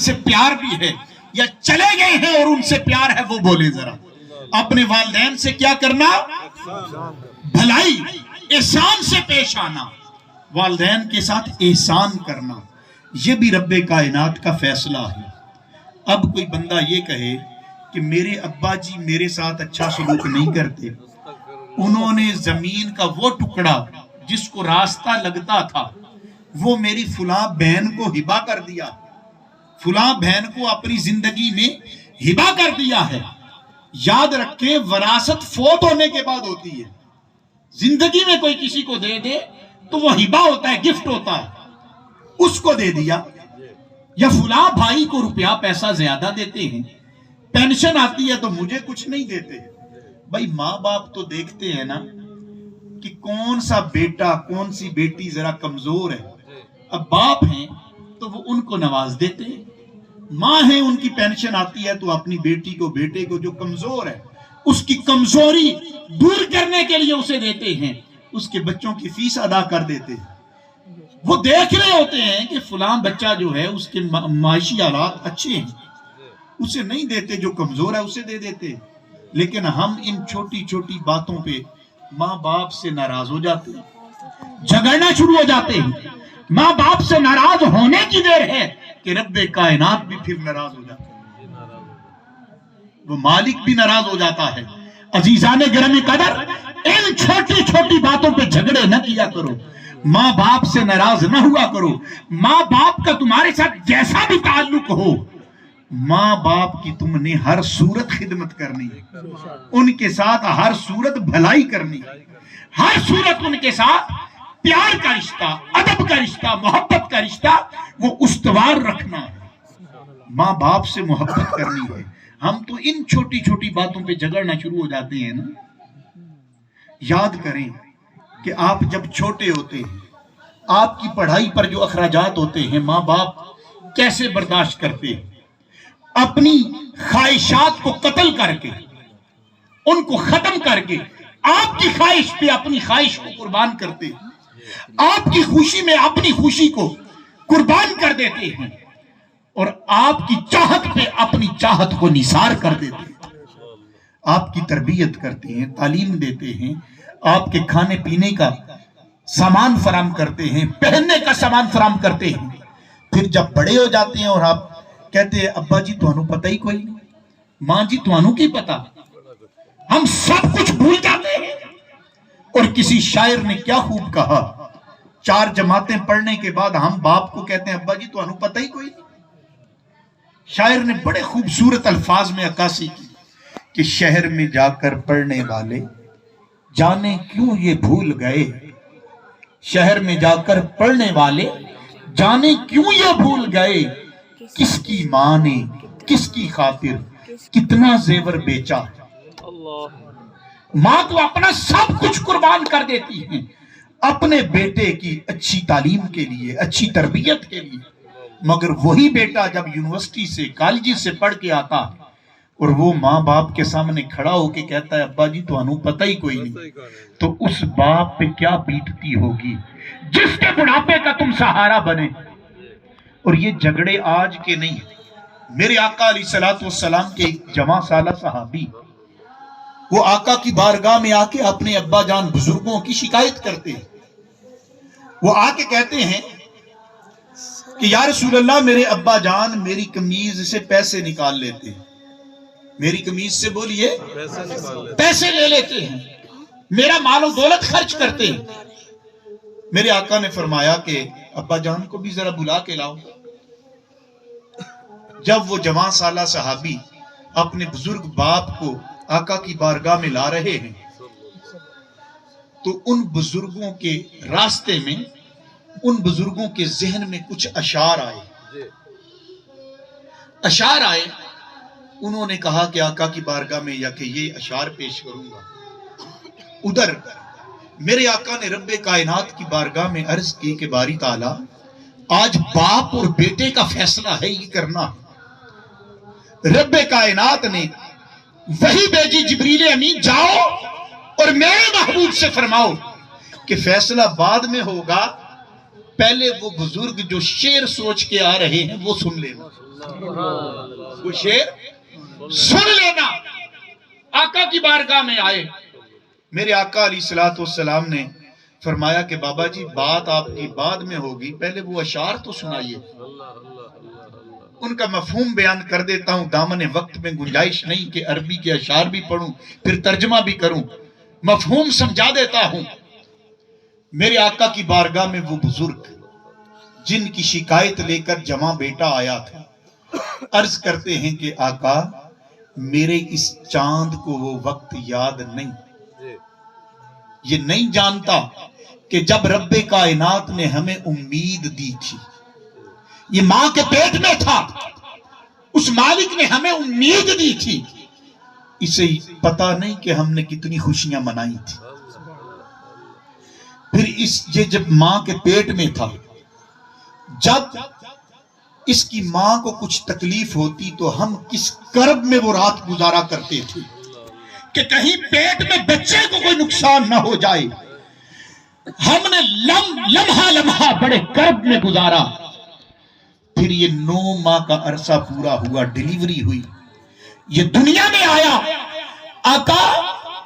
سے پیار بھی ہے یا چلے گئے ہیں اور ان سے پیار ہے وہ بولے ذرا. اپنے والدین سے کیا کرنا؟ بھلائی، احسان سے پیش آنا، والدین کے ساتھ احسان کرنا. یہ بھی رب کائنات کا فیصلہ ہے. اب کوئی بندہ یہ کہے کہ میرے ابا جی میرے ساتھ اچھا سلوک نہیں کرتے، انہوں نے زمین کا وہ ٹکڑا جس کو راستہ لگتا تھا وہ میری فلاں بہن کو ہبا کر دیا، فلاں بہن کو اپنی زندگی میں ہبا کر دیا ہے. یاد رکھیں وراثت فوت ہونے کے بعد ہوتی ہے. زندگی میں کوئی کسی کو دے دے تو وہ ہبا ہوتا ہے، گفٹ ہوتا ہے. اس کو دے دیا. یا فلاں بھائی کو روپیہ پیسہ زیادہ دیتے ہیں، پینشن آتی ہے تو مجھے کچھ نہیں دیتے. بھائی ماں باپ تو دیکھتے ہیں نا کہ کون سا بیٹا کون سی بیٹی ذرا کمزور ہے. اب باپ ہیں تو وہ ان کو نواز دیتے ہیں، ماں ہیں ان کی پینشن آتی ہے تو اپنی بیٹی کو بیٹے کو جو کمزور ہے اس کی کمزوری دور کرنے کے لیے اسے دیتے ہیں، اس کے بچوں کی فیس ادا کر دیتے ہیں. وہ دیکھ رہے ہوتے ہیں کہ فلاں بچہ جو ہے اس کے معاشی حالات اچھے ہیں، اسے نہیں دیتے، جو کمزور ہے اسے دے دیتے. لیکن ہم ان چھوٹی چھوٹی باتوں پہ ماں باپ سے ناراض ہو جاتے ہیں، جھگڑنا شروع ہو جاتے ہیں. ماں باپ سے ناراض ہونے کی دیر ہے کہ رب کائنات بھی پھر ناراض ہو جاتا ہے، وہ مالک بھی ناراض ہو جاتا ہے. عزیزان گرامی قدر، ان چھوٹی چھوٹی باتوں پہ جھگڑے نہ کیا کرو، ماں باپ سے ناراض نہ ہوا کرو. ماں باپ کا تمہارے ساتھ جیسا بھی تعلق ہو، ماں باپ کی تم نے ہر صورت خدمت کرنی ہے، ان کے ساتھ ہر صورت بھلائی کرنی ہے، ہر صورت ان کے ساتھ پیار کا رشتہ، ادب کا رشتہ، محبت کا رشتہ وہ استوار رکھنا ہے. ماں باپ سے محبت کرنی ہے. ہم تو ان چھوٹی چھوٹی باتوں پہ جھگڑنا شروع ہو جاتے ہیں نا. یاد کریں کہ آپ جب چھوٹے ہوتے ہیں، آپ کی پڑھائی پر جو اخراجات ہوتے ہیں ماں باپ کیسے برداشت کرتے ہیں؟ اپنی خواہشات کو قتل کر کے، ان کو ختم کر کے آپ کی خواہش پہ اپنی خواہش کو قربان کرتے ہیں، آپ کی خوشی میں اپنی خوشی کو قربان کر دیتے ہیں، اور آپ کی چاہت پہ اپنی چاہت کو نثار کر دیتے ہیں. آپ کی تربیت کرتے ہیں، تعلیم دیتے ہیں، آپ کے کھانے پینے کا سامان فراہم کرتے ہیں، پہننے کا سامان فراہم کرتے ہیں. پھر جب بڑے ہو جاتے ہیں اور آپ کہتے ہیں ابا جی تمہیں پتہ ہی کوئی نہیں، ماں جی تمہیں کی پتہ، ہم سب کچھ بھول جاتے ہیں. اور کسی شاعر نے کیا خوب کہا، 4 جماعتیں پڑھنے کے بعد ہم باپ کو کہتے ہیں ابا جی تمہیں پتہ ہی کوئی نہیں. شاعر نے بڑے خوبصورت الفاظ میں عکاسی کی کہ شہر میں جا کر پڑھنے والے جانے کیوں یہ بھول گئے، شہر میں جا کر پڑھنے والے جانے کیوں یہ بھول گئے، کس کی ماں نے کس کی خاطر کتنا زیور بیچا. ماں تو اپنا سب کچھ قربان کر دیتی ہیں اپنے بیٹے کی اچھی تعلیم کے لیے، اچھی تربیت کے لیے. مگر وہی بیٹا جب یونیورسٹی سے کالجی سے پڑھ کے آتا اور وہ ماں باپ کے سامنے کھڑا ہو کے کہتا ہے ابا جی تمہیں پتہ ہی کوئی نہیں، تو اس باپ پہ کیا بیتتی ہوگی جس کے بڑھاپے کا تم سہارا بنے. اور یہ جھگڑے آج کے نہیں ہیں. میرے آقا علیہ الصلوۃ والسلام کے ایک جوان سالہ صحابی، وہ آقا کی بارگاہ میں آ کے اپنے ابا جان بزرگوں کی شکایت کرتے ہیں. وہ آ کے کہتے ہیں کہ یا رسول اللہ میرے ابا جان میری قمیض سے پیسے نکال لیتے ہیں، میری قمیض سے بولیے پیسے لے لیتے ہیں، میرا مال و دولت خرچ کرتے ہیں. میرے آقا نے فرمایا کہ ابا جان کو بھی ذرا بلا کے لاؤ. جب وہ جوان سالہ صحابی اپنے بزرگ باپ کو آقا کی بارگاہ میں لا رہے ہیں تو ان بزرگوں کے راستے میں، ان بزرگوں کے ذہن میں کچھ اشعار آئے. انہوں نے کہا کہ آقا کی بارگاہ میں یا کہ یہ اشعار پیش کروں گا. ادھر میرے آقا نے رب کائنات کی بارگاہ میں عرض کی کہ باری تعالیٰ آج باپ اور بیٹے کا فیصلہ ہے یہ کرنا. رب کائنات نے وہی بھیجی جبریل امین جاؤ اور میرے محبوب سے فرماؤ کہ فیصلہ بعد میں ہوگا، پہلے وہ بزرگ جو شعر سوچ کے آ رہے ہیں وہ سن لینا، وہ شعر سن لینا۔ آقا کی بارگاہ میں آئے، میرے آقا علیہ السلام نے فرمایا کہ بابا جی بات آپ کی بعد میں ہوگی، پہلے وہ اشعار تو سنائیے۔ ان کا مفہوم بیان کر دیتا ہوں، دامن وقت میں گنجائش نہیں کہ عربی کے اشعار بھی پڑھوں پھر ترجمہ بھی کروں، مفہوم سمجھا دیتا ہوں۔ میرے آقا کی بارگاہ میں وہ بزرگ جن کی شکایت لے کر جواں بیٹا آیا تھا، عرض کرتے ہیں کہ آقا میرے اس چاند کو وہ وقت یاد نہیں، یہ نہیں جانتا کہ جب رب کائنات نے ہمیں امید دی تھی، یہ ماں کے پیٹ میں تھا، اس مالک نے ہمیں امید دی تھی، اسے پتا نہیں کہ ہم نے کتنی خوشیاں منائی تھی۔ پھر یہ جب ماں کے پیٹ میں تھا، جب اس کی ماں کو کچھ تکلیف ہوتی تو ہم کس کرب میں وہ رات گزارا کرتے تھے کہ کہیں پیٹ میں بچے کو کوئی نقصان نہ ہو جائے۔ ہم نے لمحہ بڑے کرب میں گزارا۔ پھر یہ 9 ماہ کا عرصہ پورا ہوا، ڈیلیوری ہوئی، یہ دنیا میں آیا۔ آقا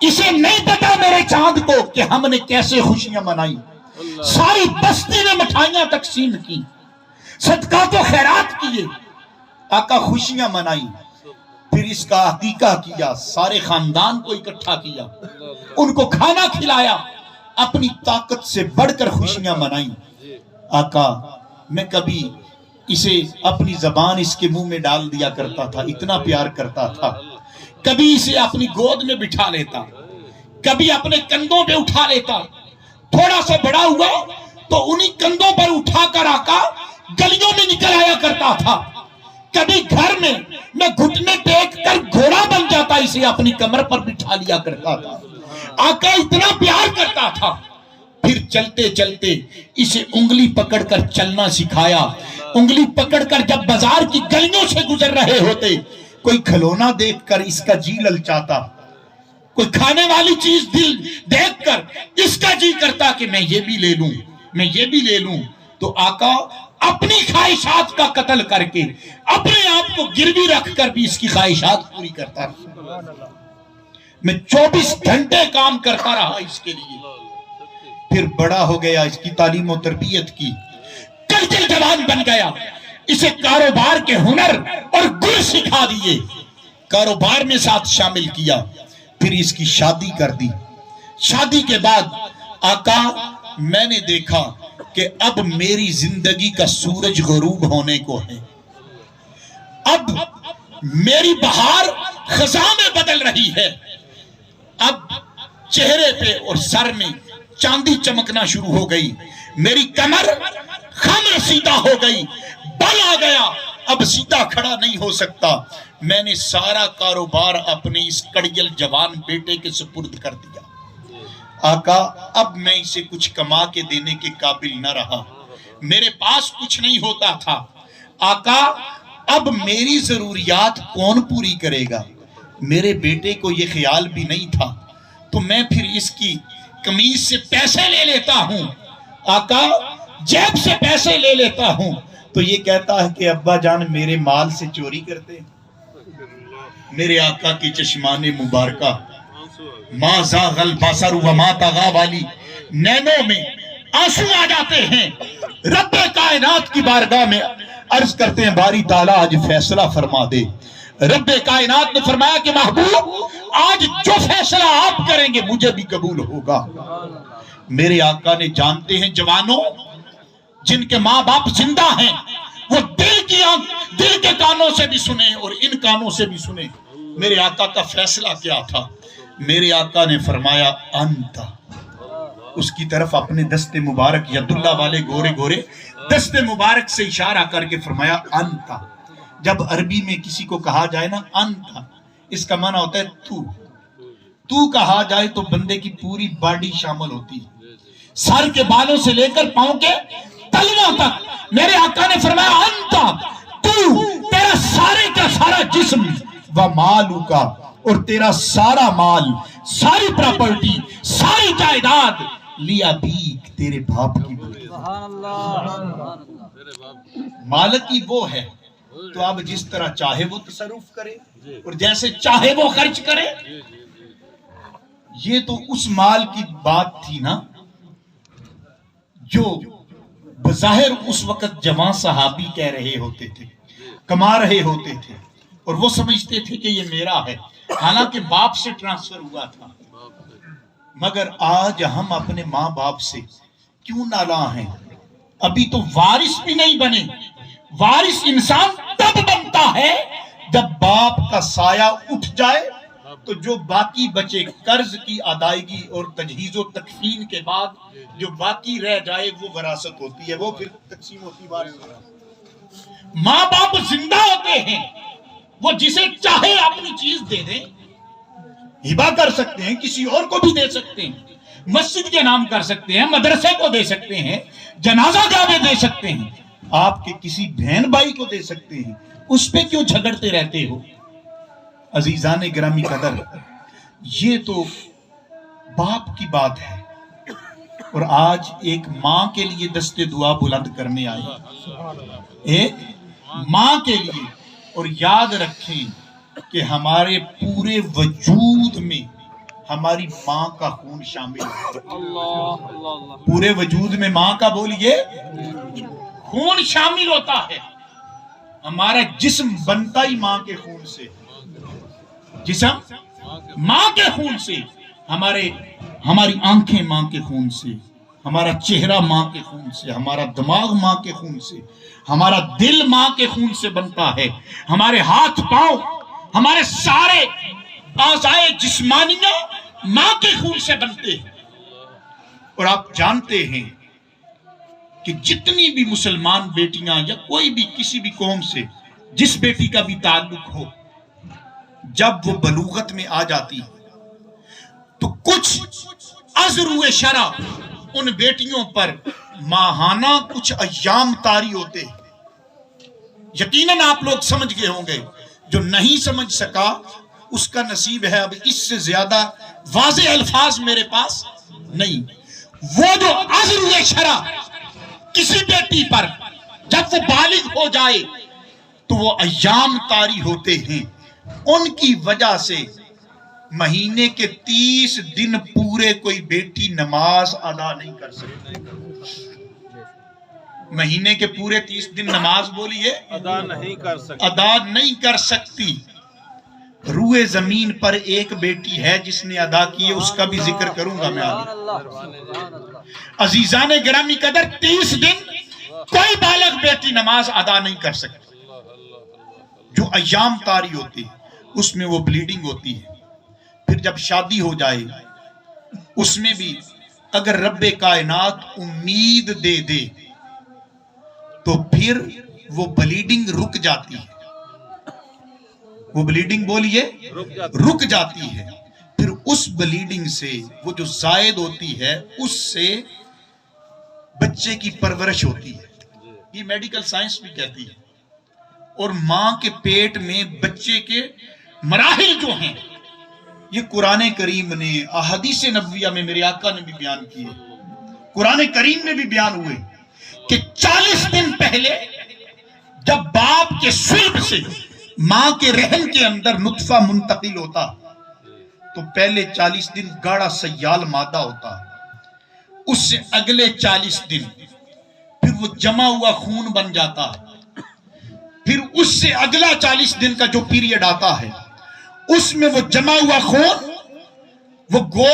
اسے نہیں پتا میرے چاند کو کہ ہم نے کیسے خوشیاں منائی، ساری بستی میں مٹھائیاں تقسیم کی، صدقات و خیرات کیے، آقا خوشیاں منائی۔ پھر اس کا عقیقہ کیا، سارے خاندان کو اکٹھا کیا، ان کو کھانا کھلایا، اپنی طاقت سے بڑھ کر خوشیاں منائی۔ آقا میں کبھی اسے اپنی زبان اس کے منہ میں ڈال دیا کرتا تھا، اتنا پیار کرتا تھا۔ کبھی اسے اپنی گود میں بٹھا لیتا، کبھی اپنے کندھوں پہ اٹھا لیتا۔ تھوڑا سا بڑا ہوا تو انہی کندھوں پر اٹھا کر آقا گلیوں میں نکل آیا کرتا تھا۔ کبھی گھر میں میں گھٹنے ٹیک کر گھوڑا بن جاتا، اسے اپنی کمر پر بٹھا لیا کرتا تھا۔ آقا اتنا پیار کرتا تھا۔ پھر چلتے چلتے اسے انگلی پکڑ کر چلنا سکھایا۔ انگلی پکڑ کر جب بازار کی گلیوں سے گزر رہے ہوتے، کوئی کھلونا دیکھ کر اس کا جی للچاتا، کوئی کھانے والی چیز دیکھ کر اس کا جی کرتا کہ میں یہ بھی لے لوں، میں یہ بھی لے لوں۔ تو آقا اپنی خواہشات کا قتل کر کے اپنے آپ کو گروی رکھ کر بھی اس کی خواہشات پوری کرتا رہا۔ میں 24 گھنٹے کام کرتا رہا اس کے لیے۔ پھر بڑا ہو گیا، اس کی تعلیم و تربیت کی، کلچر جوان بن گیا، اسے کاروبار کے ہنر اور گر سکھا دیے، کاروبار میں ساتھ شامل کیا۔ پھر اس کی شادی کر دی۔ شادی کے بعد آقا میں نے دیکھا کہ اب میری زندگی کا سورج غروب ہونے کو ہے، اب میری بہار خزاں میں بدل رہی ہے، اب چہرے پہ اور سر میں چاندی چمکنا شروع ہو گئی، میری کمر خم رسیدہ ہو گئی، بل آ گیا، اب سیدھا کھڑا نہیں ہو سکتا۔ میں نے سارا کاروبار اپنے اس کڑیل جوان بیٹے کے سپرد کر دیا۔ آقا اب میں اسے کچھ کما کے دینے کے قابل نہ رہا، میرے پاس کچھ نہیں ہوتا تھا۔ آقا اب میری ضروریات کون پوری کرے گا؟ میرے بیٹے کو یہ خیال بھی نہیں تھا، تو میں پھر اس کی قمیض سے پیسے لے لیتا ہوں، آقا جیب سے پیسے لے لیتا ہوں، تو یہ کہتا ہے کہ ابا جان میرے مال سے چوری کرتے۔ میرے آقا کی چشمان مبارکہ ما زاغ البصر وما طغى والی نینوں میں آنسو آ جاتے ہیں۔ رب کائنات کی بارگاہ میں عرض کرتے ہیں باری تعالیٰ آج فیصلہ فرما دے۔ رب کائنات نے فرمایا کہ محبوب آج جو فیصلہ آپ کریں گے مجھے بھی قبول ہوگا۔ میرے آقا نے جانتے ہیں جوانوں جن کے ماں باپ زندہ ہیں وہ دل کے کانوں سے بھی سنیں اور ان کانوں سے بھی سنیں۔ میرے آقا کا فیصلہ کیا تھا؟ میرے آقا نے فرمایا انتا، اس کی طرف اپنے دست مبارک ید اللہ والے گورے گورے دست مبارک سے اشارہ کر کے فرمایا انتا۔ جب عربی میں کسی کو کہا جائے نا انتا، اس کا معنی ہوتا ہے تو کہا جائے تو بندے کی پوری باڈی شامل ہوتی ہے، سر کے بالوں سے لے کر پاؤں کے تلووں تک۔ میرے آقا نے فرمایا انتا، تیرا سارے کا سارا جسم ومالو کا، اور تیرا سارا مال، ساری پراپرٹی، ساری جائیداد لیا بیک تیرے باپ کی بڑی۔ مالک کی وہ ہے تو اب جس طرح چاہے وہ تصرف کرے اور جیسے چاہے وہ خرچ کرے. یہ تو اس مال کی بات تھی نا جو بظاہر اس وقت جوان صحابی کہہ رہے ہوتے تھے, کما رہے ہوتے تھے, اور وہ سمجھتے تھے کہ یہ میرا ہے, حالانکہ باپ سے ٹرانسفر ہوا تھا. مگر آج ہم اپنے ماں باپ سے کیوں نالاں ہیں؟ ابھی تو وارث بھی نہیں بنے. وارث انسان تب بنتا ہے جب باپ کا سایہ اٹھ جائے تو جو باقی بچے قرض کی ادائیگی اور تجہیز و تکفین کے بعد جو باقی رہ جائے وہ وراثت ہوتی ہے, وہ پھر تقسیم ہوتی ہے. ماں باپ زندہ ہوتے ہیں, وہ جسے چاہے اپنی چیز دے دیں, ہبہ کر سکتے ہیں, کسی اور کو بھی دے سکتے ہیں, مسجد کے نام کر سکتے ہیں, مدرسے کو دے سکتے ہیں, جنازہ گاہ میں دے سکتے ہیں, آپ کے کسی بہن بھائی کو دے سکتے ہیں. اس پہ کیوں جھگڑتے رہتے ہو؟ عزیزان گرامی قدر, یہ تو باپ کی بات ہے, اور آج ایک ماں کے لیے دست دعا بلند کرنے آئے, ایک ماں کے لیے. اور یاد رکھیں کہ ہمارے پورے وجود میں ہماری ماں کا خون شامل ہے. پورے وجود میں ماں کا بولیے خون شامل ہوتا ہے. ہمارا جسم بنتا ہی ماں کے خون سے, جسم ماں کے خون سے, ہماری آنکھیں ماں کے خون سے, ہمارا چہرہ ماں کے خون سے, ہمارا دماغ ماں کے خون سے, ہمارا دل ماں کے خون سے بنتا ہے, ہمارے ہاتھ پاؤں, ہمارے سارے اعضائے جسمانیہ ماں کے خون سے بنتے ہیں. اور آپ جانتے ہیں کہ جتنی بھی مسلمان بیٹیاں یا کوئی بھی کسی بھی قوم سے جس بیٹی کا بھی تعلق ہو, جب وہ بلوغت میں آ جاتی تو کچھ عذر شرع ان بیٹیوں پر ماہانہ کچھ ایام طاری ہوتے. یقیناً آپ لوگ سمجھ گئے ہوں گے, جو نہیں سمجھ سکا اس کا نصیب ہے. اب اس سے زیادہ واضح الفاظ میرے پاس نہیں. وہ جو عذر شرع کسی بیٹی پر جب وہ بالغ ہو جائے تو وہ ایام طاری ہوتے ہیں. ان کی وجہ سے مہینے کے 30 دن پورے کوئی بیٹی نماز ادا نہیں کر سکتی. مہینے کے پورے 30 دن نماز بولیے ادا نہیں کر سکتی. روئے زمین پر ایک بیٹی ہے جس نے ادا کی ہے, اس کا بھی ذکر کروں گا میں آگے. عزیزان گرامی قدر, 30 دن کوئی بالغ بیٹی نماز ادا نہیں کر سکتی. جو ایام طاری ہوتی اس میں وہ بلیڈنگ ہوتی ہے. پھر جب شادی ہو جائے اس میں بھی اگر رب کائنات امید دے دے تو پھر وہ بلیڈنگ رک جاتی ہے. وہ بلیڈنگ بولیے رک جاتی ہے. پھر اس بلیڈنگ سے وہ جو زائد ہوتی ہے اس سے بچے کی پرورش ہوتی ہے. یہ میڈیکل سائنس بھی کہتی ہے. اور ماں کے پیٹ میں بچے کے مراحل جو ہیں یہ قرآن کریم نے, احادیث نبویہ میں میرے آقا نے بھی بیان کیے, قرآن کریم میں بھی بیان ہوئے کہ 40 دن پہلے جب باپ کے صلب سے ماں کے رحم کے اندر نطفہ منتقل ہوتا تو پہلے 40 دن گاڑھا سیال مادہ ہوتا. اس سے اگلے 40 دن پھر وہ جمع ہوا خون بن جاتا. پھر اس سے اگلا 40 دن کا جو پیریڈ آتا ہے اس میں وہ جمع ہوا خون وہ گوشت